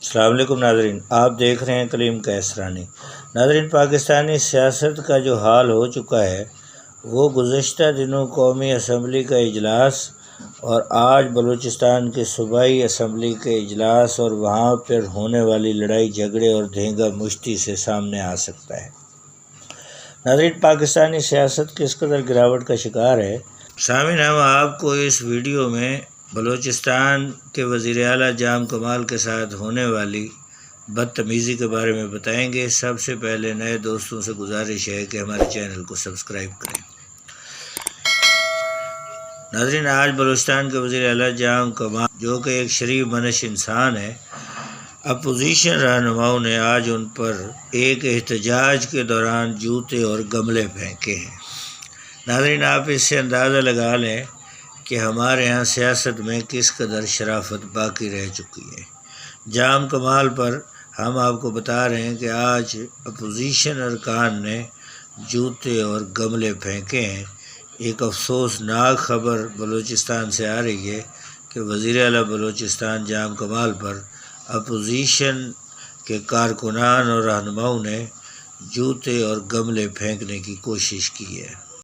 السلام علیکم ناظرین، آپ دیکھ رہے ہیں کلیم کیسرانی۔ ناظرین، پاکستانی سیاست کا جو حال ہو چکا ہے وہ گزشتہ دنوں قومی اسمبلی کا اجلاس اور آج بلوچستان کے صوبائی اسمبلی کے اجلاس اور وہاں پر ہونے والی لڑائی جھگڑے اور دھینگا مشتی سے سامنے آ سکتا ہے۔ ناظرین، پاکستانی سیاست کس قدر گراوٹ کا شکار ہے، سامعین ہم آپ کو اس ویڈیو میں بلوچستان کے وزیر اعلیٰ جام کمال کے ساتھ ہونے والی بدتمیزی کے بارے میں بتائیں گے۔ سب سے پہلے نئے دوستوں سے گزارش ہے کہ ہمارے چینل کو سبسکرائب کریں۔ ناظرین، آج بلوچستان کے وزیر اعلیٰ جام کمال جو کہ ایک شریف منش انسان ہے، اپوزیشن رہنماؤں نے آج ان پر ایک احتجاج کے دوران جوتے اور گملے پھینکے ہیں۔ ناظرین، آپ اس سے اندازہ لگا لیں کہ ہمارے ہاں سیاست میں کس قدر شرافت باقی رہ چکی ہے۔ جام کمال پر ہم آپ کو بتا رہے ہیں کہ آج اپوزیشن ارکان نے جوتے اور گملے پھینکے ہیں۔ ایک افسوسناک خبر بلوچستان سے آ رہی ہے کہ وزیر اعلیٰ بلوچستان جام کمال پر اپوزیشن کے کارکنان اور رہنماؤں نے جوتے اور گملے پھینکنے کی کوشش کی ہے۔